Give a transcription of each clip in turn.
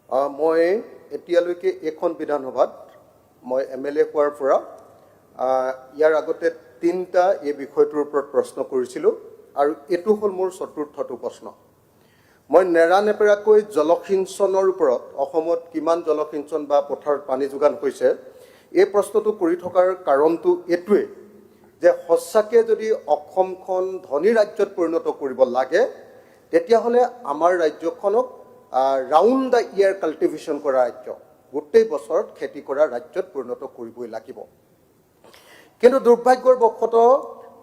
মই এতিয়ালৈকে এখন বিধানসভাত মই MLA হোৱাৰ পৰা ইয়াৰ আগতে 3টা এই বিষয়টোৰ ওপৰত প্ৰশ্ন কৰিছিলোঁ আৰু এটো হ'ল মোৰ চতুৰ্থটো প্ৰশ্ন। মই নেৰানেপেৰাকৈ জলসিঞ্চনৰ ওপৰত অসমত কিমান জলসিঞ্চন বা পথাৰত পানী যোগান হৈছে এই প্ৰশ্নটো কৰি থকাৰ কাৰণটো এটোৱে যে সঁচাকৈ যদি অসমখন ধনী ৰাজ্যত পৰিণত কৰিব লাগে তেতিয়াহ'লে আমাৰ ৰাজ্যখনক ৰাউণ্ড দ্য ইয়াৰ কাল্টিভেশ্যন কৰা ৰাজ্য গোটেই বছৰত খেতি কৰা ৰাজ্যত পৰিণত কৰিবই লাগিব। কিন্তু দুৰ্ভাগ্যৰ বশতঃ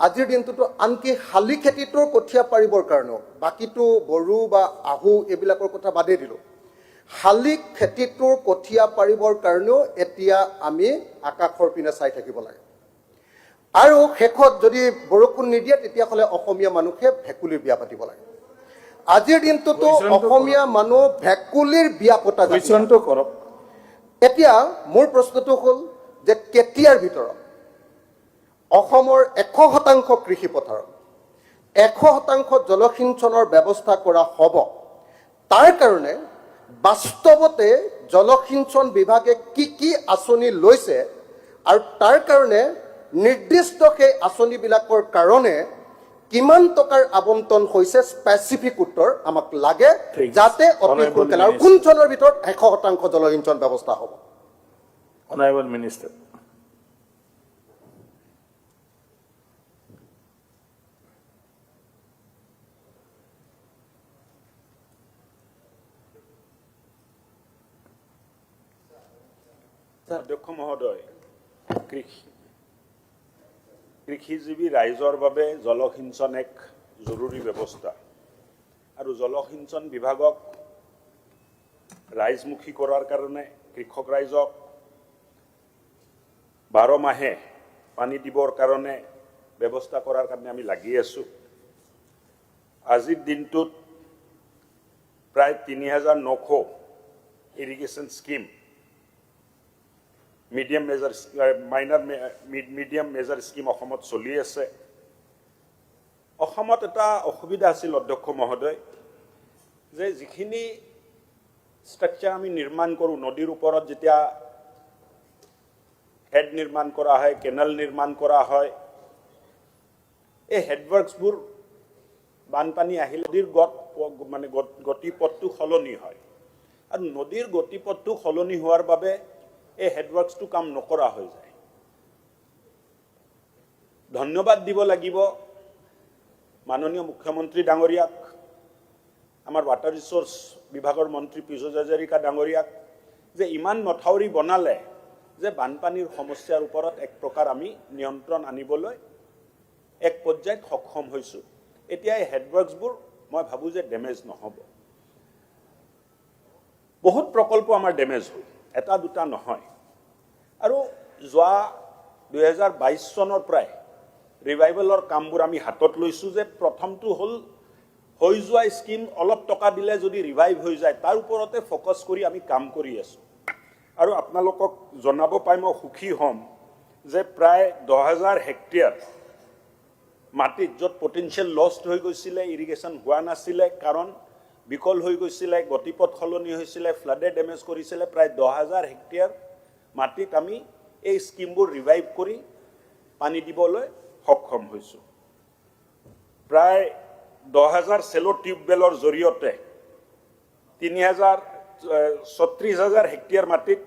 আজিৰ দিনটোতো আনকি শালি খেতিটোৰ কঠীয়া পাৰিবৰ কাৰণেও বাকীটো বড়ো বা আহু এইবিলাকৰ কথা বাদেই দিলোঁ, শালি খেতিটোৰ কঠীয়া পাৰিবৰ কাৰণেও এতিয়া আমি আকাশৰ পিনে চাই থাকিব লাগে। আৰু শেষত যদি বৰষুণ নিদিয়ে তেতিয়াহ'লে অসমীয়া মানুহে ভেকুলীৰ বিয়া পাতিব লাগে। আজিৰ দিনটোতো অসমীয়া মানুহ ভেকুলীৰ বিয়া পতা কৰক। এতিয়া মোৰ প্ৰশ্নটো হ'ল যে কেতিয়াৰ ভিতৰত অসমৰ 100% কৃষি পথাৰত 100% জলসিঞ্চনৰ ব্যৱস্থা কৰা হ'ব। তাৰ কাৰণে বাস্তৱতে জলসিঞ্চন বিভাগে কি আঁচনি লৈছে আৰু তাৰ কাৰণে নিৰ্দিষ্ট সেই আঁচনিবিলাকৰ কাৰণে কিমান টকাৰ আবণ্টন হৈছে স্পেচিফিক উত্তৰ আমাক লাগে, যাতে অতি সোনকালে আৰু কোন চনৰ ভিতৰত 100% জলসিঞ্চন ব্যৱস্থা হ'ব। Honorable Minister. অধ্যক্ষ মহোদয়, কৃষিজীৱী ৰাইজৰ বাবে জলসিঞ্চন এক জৰুৰী ব্যৱস্থা আৰু জলসিঞ্চন বিভাগক ৰাইজমুখী কৰাৰ কাৰণে কৃষক ৰাইজক 12 মাহে পানী দিবৰ কাৰণে ব্যৱস্থা কৰাৰ কাৰণে আমি লাগি আছোঁ। আজিৰ দিনটোত প্ৰায় 3900 irrigation scheme medium major scheme অসমত চলি আছে। অসমত এটা অসুবিধা আছিল অধ্যক্ষ মহোদয়, যে যিখিনি ষ্ট্ৰাকচাৰ আমি নিৰ্মাণ কৰোঁ, নদীৰ ওপৰত যেতিয়া হেড নিৰ্মাণ কৰা হয়, কেনেল নিৰ্মাণ কৰা হয়, এই হেডৱৰ্কছবোৰ বানপানী আহিলে নদীৰ গতিপথটো সলনি হয় আৰু নদীৰ গতিপথটো সলনি হোৱাৰ বাবে এই হেডৱৰ্কছটো কাম নকৰা হৈ যায়। ধন্যবাদ দিব লাগিব মাননীয় মুখ্যমন্ত্ৰী ডাঙৰীয়াক, আমাৰ ৱাটাৰ ৰিচোৰ্চ বিভাগৰ মন্ত্ৰী পীযুষ হাজৰিকা ডাঙৰীয়াক, যে ইমান মথাউৰি বনালে যে বানপানীৰ সমস্যাৰ ওপৰত এক প্ৰকাৰ আমি নিয়ন্ত্ৰণ আনিবলৈ এক পৰ্যায়ত সক্ষম হৈছোঁ। এতিয়া এই হেডৱৰ্কছবোৰ মই ভাবোঁ যে ডেমেজ নহ'ব। বহুত প্ৰকল্প আমাৰ ডেমেজ হ'ল, এটা দুটা নহয়। আৰু যোৱা 2022 চনৰ পৰাই ৰিভাইভেলৰ কামবোৰ আমি হাতত লৈছোঁ, যে প্ৰথমটো হ'ল হৈ যোৱা স্কিম অলপ টকা দিলে যদি ৰিভাইভ হৈ যায় তাৰ ওপৰতে ফ'কাছ কৰি আমি কাম কৰি আছোঁ। আৰু আপোনালোকক জনাব পাই মই সুখী হ'ম যে প্ৰায় 10,000 হেক্টৰ মাটিত য'ত পটেঞ্চিয়েল লষ্ট হৈ গৈছিলে, ইৰিগেশ্যন হোৱা নাছিলে, কাৰণ বিকল হৈ গৈছিলে, গতিপথ সলনি হৈছিলে, ফ্লাডে ডেমেজ কৰিছিলে, প্ৰায় 10,000 হেক্টৰ মাটিত আমি এই স্কিমবোৰ ৰিভাইভ কৰি পানী দিবলৈ সক্ষম হৈছোঁ। প্ৰায় 10,000 চেলো টিউবৱেলৰ জৰিয়তে 36,000 হেক্টৰ মাটিত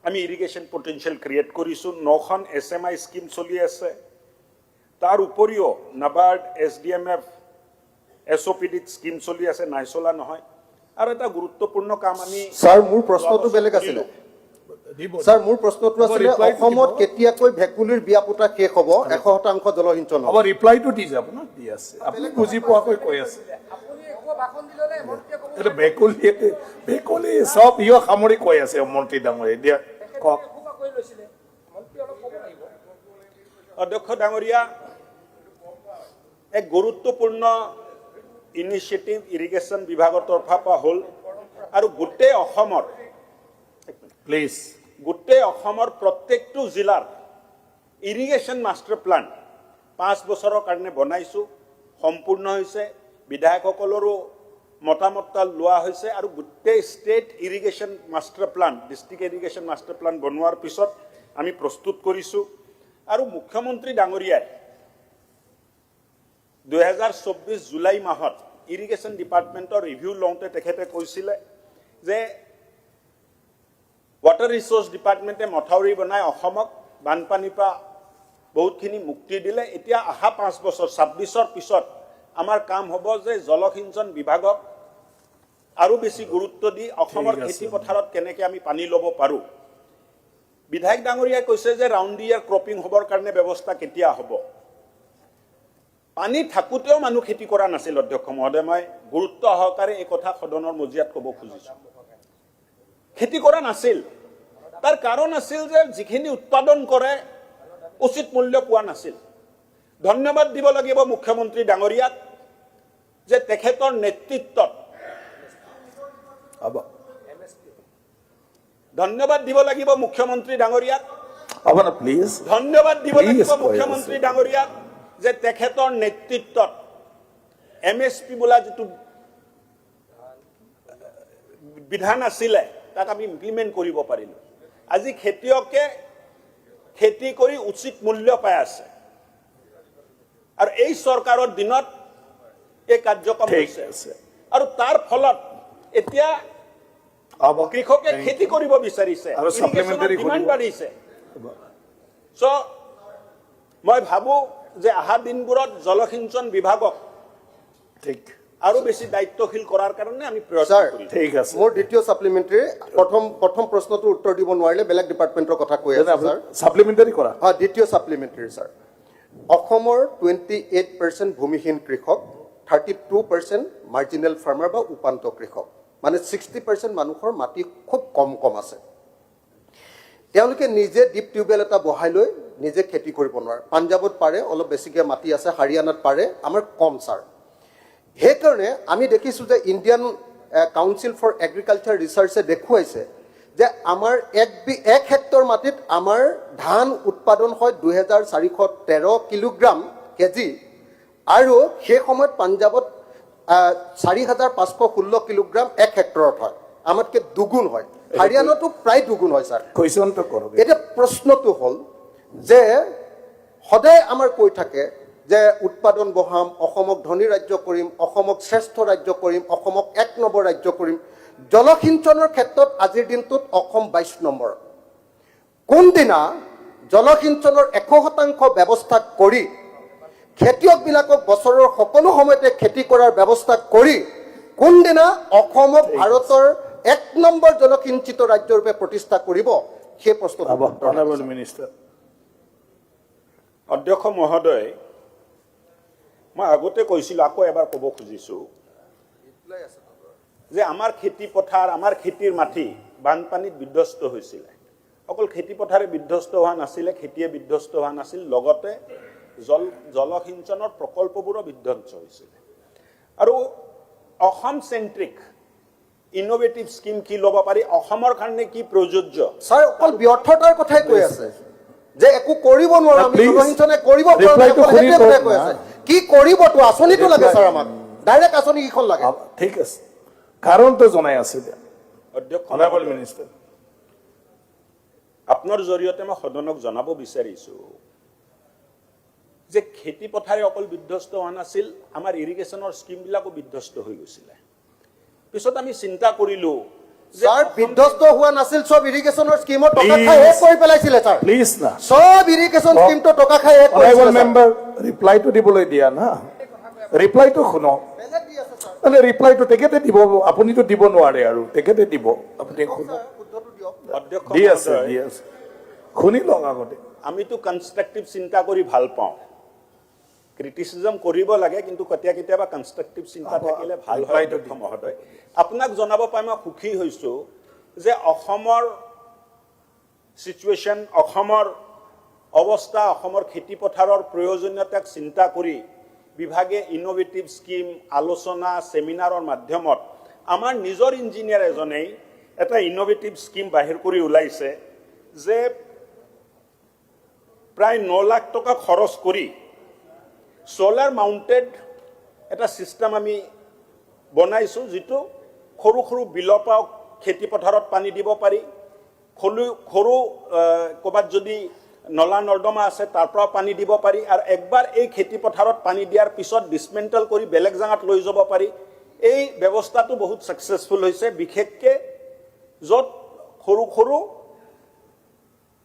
আমি ইৰিগেশ্যন পটেঞ্চিয়েল ক্ৰিয়েট কৰিছোঁ। 9খন SMI স্কিম চলি আছে। তাৰ উপৰিও নাবাৰ্ড, SDMF, SOPD স্কিম চলি আছে, নাই চলা নহয়। আৰু এটা গুৰুত্বপূৰ্ণ কাম আমি ছাৰ মোৰ প্ৰশ্নটো বেলেগ আছিলে। ছাৰ মোৰ প্ৰশ্নটো আছিলে অসমত কেতিয়াকৈ ভেকুলীৰ বিয়া পতা শেষ হ'ব, 100% জলসিঞ্চন হ'ব? ৰিপ্লাইটো দি যাব ন, দি আছে, আপুনি বুজি পোৱাকৈ কৈ আছে। ভেকুলী চব ইও সামৰি কৈ আছে মন্ত্ৰী ডাঙৰীয়া, দিয়া কওক। অধ্যক্ষ ডাঙৰীয়া, এক গুৰুত্বপূৰ্ণ ইনিচিয়েটিভ ইৰিগেশ্যন বিভাগৰ তৰফৰ পৰা হ'ল আৰু গোটেই অসমৰ প্ৰত্যেকটো জিলাৰ ইৰিগেশ্যন মাষ্টাৰ প্লান 5 বছৰৰ কাৰণে বনাইছোঁ, সম্পূৰ্ণ হৈছে। বিধায়কসকলৰো মতামত লোৱা হৈছে আৰু গোটেই state irrigation master plan district irrigation master plan বনোৱাৰ পিছত আমি প্ৰস্তুত কৰিছোঁ আৰু মুখ্যমন্ত্ৰী ডাঙৰীয়াই 2024 জুলাই মাহত ইৰিগেশ্যন ডিপাৰ্টমেণ্টৰ ৰিভিউ লওঁতে তেখেতে কৈছিলে যে ৱাটাৰ ৰিচোৰ্চ ডিপাৰ্টমেণ্টে মথাউৰি বনাই অসমক বানপানীৰ পৰা বহুতখিনি মুক্তি দিলে এতিয়া অহা 5 বছৰ 26ৰ পিছত আমাৰ কাম হ'ব যে জলসিঞ্চন বিভাগক আৰু বেছি গুৰুত্ব দি অসমৰ খেতি পথাৰত কেনেকৈ আমি পানী ল'ব পাৰোঁ বিধায়ক ডাঙৰীয়াই কৈছে যে ৰাউণ্ড দি ইয়াৰ ক্ৰপিং হ'বৰ কাৰণে ব্যৱস্থা কেতিয়া হ'ব পানী থাকোঁতেও মানুহ খেতি কৰা নাছিল অধ্যক্ষ মহোদয় মই গুৰুত্ব সহকাৰে এই কথা সদনৰ মজিয়াত ক'ব খুজিছোঁ খেতি কৰা নাছিল তাৰ কাৰণ আছিল যে যিখিনি উৎপাদন কৰে উচিত মূল্য পোৱা নাছিল ধন্যবাদ দিব লাগিব মুখ্যমন্ত্ৰী ডাঙৰীয়াক যে তেখেতৰ নেতৃত্বত ধন্যবাদ দিব লাগিব মুখ্যমন্ত্ৰী ডাঙৰীয়াক প্লিজ ধন্যবাদ দিব লাগিব Please, মুখ্যমন্ত্ৰী ডাঙৰীয়াক যে তেখেতৰ নেতৃত্বত MSP বোলা যিটো বিধান আছিলে তাক আমি ইমপ্লিমেণ্ট কৰিব পাৰিলোঁ আজি খেতিয়কে খেতি কৰি উচিত মূল্য পাই আছে আৰু এই চৰকাৰৰ দিনত এই কাৰ্যক্ৰম হৈছে আৰু তাৰ ফলত এতিয়া কৃষকে খেতি কৰিব বিচাৰিছে আৰু supplementary ডিমাণ্ড বাঢ়িছে চ' মই ভাবোঁ যে অহা দিনবোৰত জলসিঞ্চন বিভাগক ঠিক আৰু বেছি দায়িত্বশীল কৰাৰ কাৰণে আমি প্ৰয়াস ছাৰ কৰিম ঠিক আছে মোৰ দ্বিতীয় সাপ্লিমেণ্টাৰী প্ৰথম প্ৰশ্নটোৰ উত্তৰ দিব নোৱাৰিলে বেলেগ ডিপাৰ্টমেণ্টৰ কথা কৈ আছে ছাৰ সাপ্লিমেণ্টাৰী কৰা দ্বিতীয় সাপ্লিমেণ্টাৰী ছাৰ অসমৰ 28% ভূমিহীন কৃষক 32% মাৰ্জিনেল ফাৰ্মাৰ বা উপান্ত কৃষক মানে 60% মানুহৰ মাটি খুব কম আছে তেওঁলোকে নিজে ডিপ টিউবৱেল এটা বহাই লৈ নিজে খেতি কৰিব নোৱাৰে পাঞ্জাৱত পাৰে অলপ বেছিকৈ মাটি আছে হাৰিয়ানাত পাৰে আমাৰ কম ছাৰ সেইকাৰণে আমি দেখিছোঁ যে ইণ্ডিয়ান কাউন্সিল ফৰ এগ্ৰিকালচাৰ ৰিচাৰ্চে দেখুৱাইছে যে আমাৰ এক হেক্টৰ মাটিত আমাৰ ধান উৎপাদন হয় 2413 কিলোগ্ৰাম কেজি আৰু সেই সময়ত পাঞ্জাৱত 4516 কিলোগ্ৰাম এক হেক্টৰত হয় আমাতকৈ দুগুণ হয় হাৰিয়ানাতো প্ৰায় দুগুণ হয় ছাৰ কুৱেশ্যনটো কৰক এতিয়া প্ৰশ্নটো হ'ল যে সদায় আমাৰ কৈ থাকে যে উৎপাদন বঢ়াম অসমক ধনী ৰাজ্য কৰিম অসমক শ্ৰেষ্ঠ ৰাজ্য কৰিম অসমক 1 নম্বৰ ৰাজ্য কৰিম জলসিঞ্চনৰ ক্ষেত্ৰত আজিৰ দিনটোত অসম 22 নম্বৰ কোনদিনা জলসিঞ্চনৰ 100% ব্যৱস্থা কৰি খেতিয়কবিলাকক বছৰৰ সকলো সময়তে খেতি কৰাৰ ব্যৱস্থা কৰি কোনদিনা অসমক ভাৰতৰ 1 নম্বৰ জলসিঞ্চিত ৰাজ্যৰূপে প্ৰতিষ্ঠা কৰিব সেই প্ৰশ্নটো অনাৰেবল মিনিষ্টাৰ অধ্যক্ষ মহোদয় মই আগতে কৈছিলোঁ আকৌ এবাৰ ক'ব খুজিছোঁ যে আমাৰ খেতি পথাৰ আমাৰ খেতিৰ মাটি বানপানীত বিধ্বস্ত হৈছিলে অকল খেতি পথাৰে বিধ্বস্ত হোৱা নাছিলে খেতিয়ে বিধ্বস্ত হোৱা নাছিল লগতে জলসিঞ্চনৰ প্ৰকল্পবোৰো বিধ্বস্ত হৈছিলে আৰু অসম চেণ্ট্ৰিক ইনোভেটিভ স্কিম কি ল'ব পাৰি অসমৰ কাৰণে কি প্ৰযোজ্য ছাৰ অকল ব্যৰ্থতাৰ কথাই কৈ আছে যে একো কৰিব নোৱাৰো আমি Please, জলসিঞ্চনে কৰিব reply to শুনি নোৱাৰো কওক কৈ না। আছে কি কৰিবতো আঁচনিটো লাগে ছাৰ আমাক ডাইৰেক্ট আঁচনি কিখন লাগে ঠিক আছে কাৰণটো জনাই আছে অধ্যক্ষ অনাৰেবল মিনিষ্টাৰ আপোনাৰ জৰিয়তে মই সদনক জনাব বিচাৰিছোঁ যে খেতি পথাৰে অকল বিধ্বস্ত হোৱা নাছিল আমাৰ ইৰিগেশ্যনৰ স্কিমবিলাকো বিধ্বস্ত হৈ গৈছিলে পিছত আমি চিন্তা কৰিলোঁ যে ছাৰ বিধ্বস্ত হোৱা নাছিল সব ইৰিগেশ্যনৰ স্কিমৰ টকা Please. খাই শেষ কৰি পেলাইছিলে ছাৰ প্লিজ না সব ইৰিগেশ্যন স্কিমটো টকা খাই শেষ অনাৰেবল কৰিছিলে ছাৰ। মেম্বাৰ ৰিপ্লাইটো দিবলৈ দিয়া না ৰিপ্লাইটো শুনক বেলেগ দি আছে ছাৰ মানে ৰিপ্লাইটো তেখেতে দিব আপুনিতো দিব নোৱাৰে আৰু তেখেতে দিব আপুনি শুনক শুদ্ধটো দিয়ক অধ্যক্ষ দি আছে মহোদয়, দি আছে শুনি লওক আগতে আমিতো কনষ্ট্ৰাকটিভ চিন্তা কৰি ভাল পাওঁ ক্ৰিটিচিজম কৰিব লাগে কিন্তু কেতিয়াবা কনষ্ট্ৰাকটিভ চিন্তা থাকিলে ভাল হয় অধ্যক্ষ মহোদয় আপোনাক জনাব পাই মই সুখী হৈছোঁ যে অসমৰ চিটুৱেশ্যন অসমৰ অৱস্থা অসমৰ খেতি পথাৰৰ প্ৰয়োজনীয়তাক চিন্তা কৰি বিভাগে ইনোভেটিভ স্কিম আলোচনা চেমিনাৰৰ মাধ্যমত আমাৰ নিজৰ ইঞ্জিনিয়াৰ এজনেই এটা ইনোভেটিভ স্কিম বাহিৰ কৰি ওলাইছে যে প্ৰায় 9 লাখ টকা খৰচ কৰি সোলাৰ মাউণ্টেড এটা চিষ্টেম আমি বনাইছোঁ যিটো সৰু সৰু বিলৰ পৰা খেতি পথাৰত পানী দিব পাৰি, সৰু ক'ৰবাত যদি নলা নৰ্দমা আছে তাৰ পৰা পানী দিব পাৰি, আৰু একবাৰ এই খেতি পথাৰত পানী দিয়াৰ পিছত ডিছমেণ্টেল কৰি বেলেগ জেগাত লৈ যাব পাৰি। এই ব্যৱস্থাটো বহুত ছাকচেছফুল হৈছে, বিশেষকৈ য'ত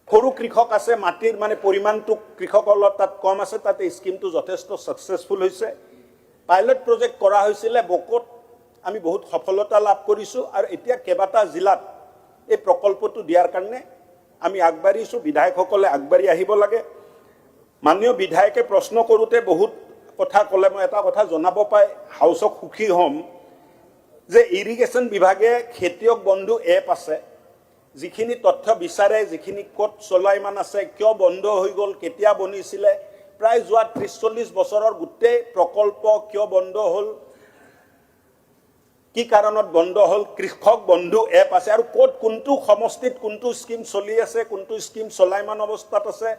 সৰু কৃষক আছে, মাটিৰ মানে পৰিমাণটো কৃষকৰ তাত কম আছে, তাতে স্কিমটো যথেষ্ট ছাকচেছফুল হৈছে। পাইলট প্ৰজেক্ট কৰা হৈছিলে বকোত, আমি বহুত সফলতা লাভ কৰিছোঁ, আৰু এতিয়া কেইবাটা জিলাত এই প্ৰকল্পটো দিয়াৰ কাৰণে আমি আগবাঢ়িছোঁ। বিধায়কসকলে আগবাঢ়ি আহিব লাগে। মাননীয় বিধায়কে প্ৰশ্ন কৰোঁতে বহুত কথা ক'লে, মই এটা কথা জনাব পাই হাউচক সুখী হ'ম যে ইৰিগেশ্যন বিভাগে খেতিয়ক বন্ধু এপ আছে, যিখিনি তথ্য বিচাৰে, যিখিনি ক'ত চলাইমান আছে, কিয় বন্ধ হৈ গ'ল, কেতিয়া বনিছিলে, প্ৰায় যোৱা 30-40 বছৰৰ গোটেই প্ৰকল্প কিয় বন্ধ হ'ল, কি কাৰণত বন্ধ হ'ল, কৃষক বন্ধু এপ আছে, আৰু ক'ত কোনটো সমষ্টিত কোনটো স্কিম চলি আছে, কোনটো স্কিম চলাইমান অৱস্থাত আছে,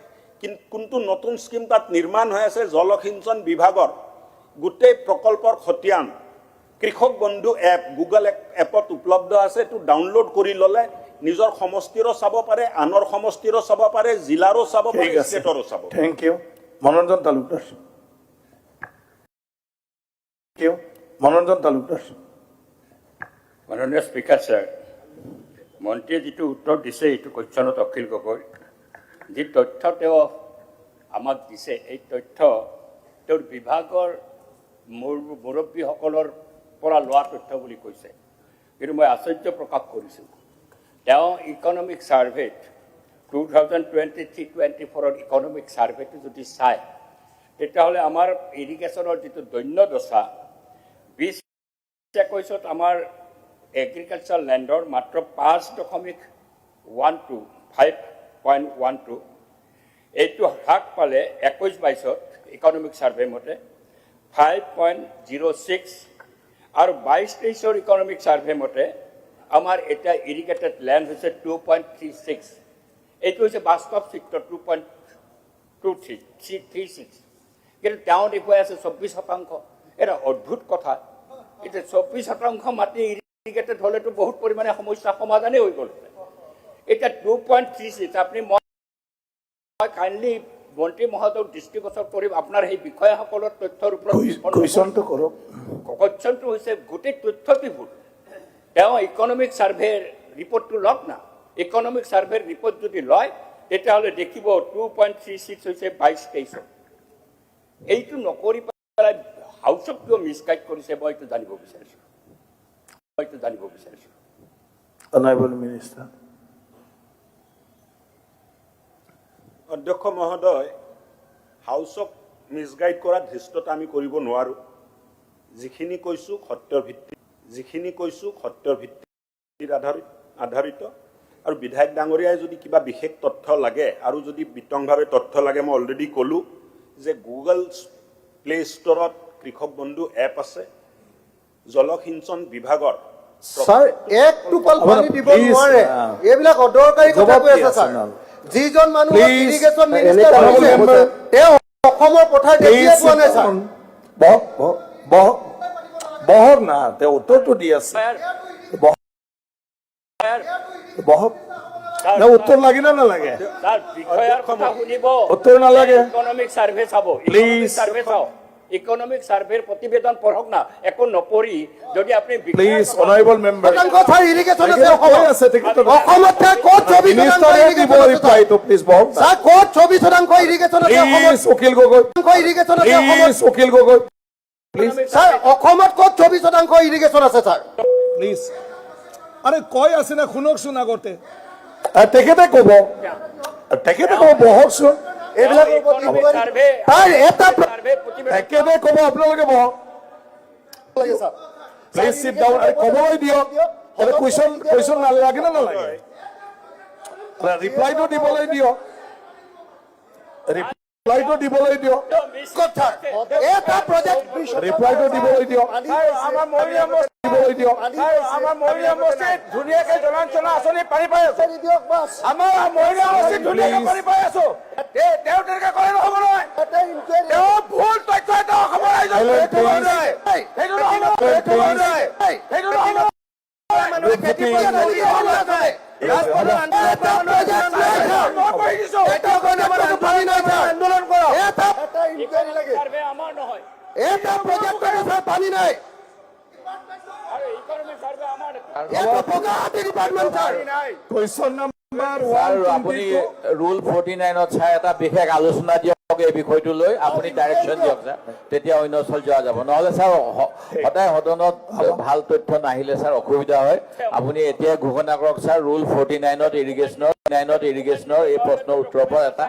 কোনটো নতুন স্কিম তাত নিৰ্মাণ হৈ আছে। জলসিঞ্চন বিভাগৰ গোটেই প্ৰকল্পৰ খতিয়ান কৃষক বন্ধু এপ গুগল এপত উপলব্ধ আছে। এইটো ডাউনলোড কৰি ল'লে নিজৰ সমষ্টিৰো চাব পাৰে, আনৰ সমষ্টিৰো চাব পাৰে, জিলাৰো চাব পাৰে, ষ্টেটৰো চাব পাৰে। Thank you. মনোৰঞ্জন তালুকদাৰ। মনোৰঞ্জন তালুকদাৰ। মাননীয় স্পীকাৰ ছাৰ, মন্ত্ৰীয়ে যিটো উত্তৰ দিছে এইটো কোৱেশ্যনত অখিল গগৈ, যি তথ্য তেওঁ আমাক দিছে, এই তথ্য তেওঁৰ বিভাগৰ মুৰব্বীসকলৰ পৰা লোৱা তথ্য বুলি কৈছে, কিন্তু মই আশ্চৰ্য প্ৰকাশ কৰিছোঁ। তেওঁ ইকনমিক ছাৰ্ভেত 2023-24 ইকনমিক ছাৰ্ভেটো যদি চায়, তেতিয়াহ'লে আমাৰ ইৰিগেশ্যনৰ যিটো দৈন্য দশা 2021 আমাৰ এগ্ৰিকালচাৰ লেণ্ডৰ মাত্ৰ 5.12 এইটো হ্ৰাস পালে 21-22 ইকনমিক ছাৰ্ভে মতে 5.06, আৰু 22-23 ইকনমিক ছাৰ্ভে মতে আমাৰ এতিয়া ইৰিগেটেড লেণ্ড হৈছে 2.36। এইটো হৈছে বাস্তৱ চিত্ৰ 2.36, কিন্তু তেওঁ দেখুৱাই আছে 24%। এটা অদ্ভুত কথা। এতিয়া 24% মাটি ইৰিগেটেড হ'লেতো বহুত পৰিমাণে সমস্যা সমাধানেই হৈ গ'ল। এতিয়া 2.36 আপুনি মই কাইণ্ডলি মন্ত্ৰী মহোদয়ক দৃষ্টিগোচৰ কৰিম, আপোনাৰ সেই বিষয়াসকলৰ তথ্যৰ ওপৰত কুৱেশ্যনটো কৰক। কোৱেশ্যনটো হৈছে গোটেই তথ্যটি ভুল। তেওঁ ইকনমিক ছাৰ্ভেৰ ৰিপৰ্টটো লওক না। ইকনমিক ছাৰ্ভেৰ ৰিপৰ্ট যদি লয় তেতিয়াহ'লে দেখিব 2.36 হৈছে 22-23। এইটো নকৰি পেলাই হাউচক কিয় মিছগাইড কৰিছে মই এইটো জানিব বিচাৰিছোঁ। Honourable minister. অধ্যক্ষ মহোদয়, হাউচক মিছগাইড কৰা ধৃষ্টতা আমি কৰিব নোৱাৰোঁ। যিখিনি কৈছোঁ সত্যৰ ভিত্তিত আধাৰিত, আৰু বিধায়ক ডাঙৰীয়াই যদি কিবা বিশেষ তথ্য লাগে আৰু যদি বিতংভাৱে তথ্য লাগে, মই অলৰেডি ক'লোঁ যে গুগল প্লে ষ্ট'ৰত কৃষক বন্ধু এপ আছে। জলসিঞ্চন বিভাগৰ ছাৰ এক টোপাল পানী দিব নোৱাৰে, এইবিলাক অদৰকাৰী কথা কৈ আছে ছাৰ। যিজন মানুহ ইৰিগেশ্যন মিনিষ্টাৰ হৈছে তেওঁ অসমৰ পথাৰ দেখিয়ে পোৱা নাই ছাৰ। বহক না, তেওঁ উত্তৰটো দি আছে। বহক না, উত্তৰ লাগে না নালাগে? তাৰ বিষয়াৰ কথা শুনিব, উত্তৰ নালাগে। ইকনমিক ছাৰ্ভে চাব, প্লিজ ছাৰ্ভে চাওক, ইকনমিক ছাৰ্ভেৰ প্ৰতিবেদন পঢ়ক না। একো নপঢ়ি যদি আপুনি please honourable member sir irrigation আছে অসমত। আছে তেখেতৰ অসমত ক'ত 24% দিব ৰিপ্লাইটো প্লিজ বহক। ছাৰ ক'ত 24% ইৰিগেশ্যন আছে অসমত? প্লিজ অখিল গগৈ। ইৰিগেশ্যন আছে অসমত। Please Akhil Gogoi. Please sir অসমত ক'ত 24% ইৰিগেশ্যন আছে ছাৰ? প্লিজ। আৰে কৈ আছে না, শুনকচোন আগতে। তেখেতে ক'ব, বহকচোন। এইবিলাক তেখেতে ক'ব, আপোনালোকে বহক। Please sit down. ক'বলৈ দিয়ক। কুৱেশ্যন নালাগে না নালাগে? ৰিপ্লাইটো দিবলৈ দিয়ক। ৰিপ্লাইটো দিবলৈ দিয়ক। এটা প্ৰজেক্ট ৰিপ্লাইটো দিবলৈ দিয়ক। দিবলৈ দিয়ক আমাৰ মহিলা সমষ্টিত ধুনীয়াকে জলাঞ্চনা আঁচনি পানী পাই আছো আমাৰ মহিলা সমষ্টিত ধুনীয়াকে পানী পাই আছো তেওঁ তেনেকে কৰে নহ'ব নহয় তেওঁ ভুল তথ্য এটা অসমৰ ৰাইজক সেইটো নহয় সেইটো নহয় সেইটো নহয় আন্দোলন কৰক চাৰ্ভে আমাৰ নহয় পানী নাই আৰু ইকনমি চাৰ্ভে আমাৰ কুৱেশ্যন নাম্বাৰ আৰু আপুনি ৰুল 49ত চাই এটা বিশেষ আলোচনা দিয়ক এই বিষয়টো লৈ আপুনি ডাইৰেকশ্যন দিয়ক ছাৰ তেতিয়া অন্য স্থল যোৱা যাব নহ'লে ছাৰ সদায় সদনত ভাল তথ্য নাহিলে ছাৰ অসুবিধা হয় আপুনি এতিয়া ঘোষণা কৰক ছাৰ ৰুল 49ত ইৰিগেশ্যনৰ এই প্ৰশ্নৰ উত্তৰৰ পৰা এটা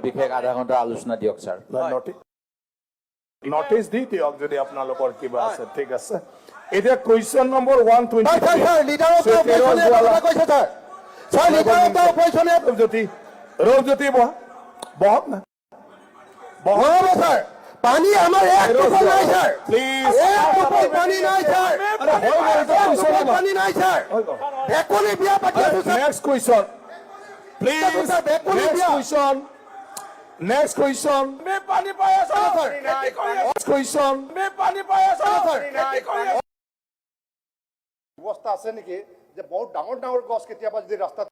বিশেষ আধা ঘণ্টাৰ আলোচনা দিয়ক ছাৰ নটিচ দি দিয়ক যদি আপোনালোকৰ কিবা আছে ঠিক আছে এতিয়া কুৱেশ্যন নম্বৰ 120 ৰূপজ্যোতি বহক না পানী আমাৰ প্লিজ পানী নাই ছাৰ পানী নাই ছাৰ ভেকুলী বিয়া পাতি আছো ছাৰ নেক্সট কুৱেশ্যন প্লিজ ভেকুলী বিয়া নেক্সট কুৱেশ্যন আমি পানী পাই আছো কুৱেশ্যন আমি পানী পাই আছো ব্যৱস্থা আছে নেকি যে বহুত ডাঙৰ ডাঙৰ গছ কেতিয়াবা যদি ৰাস্তাত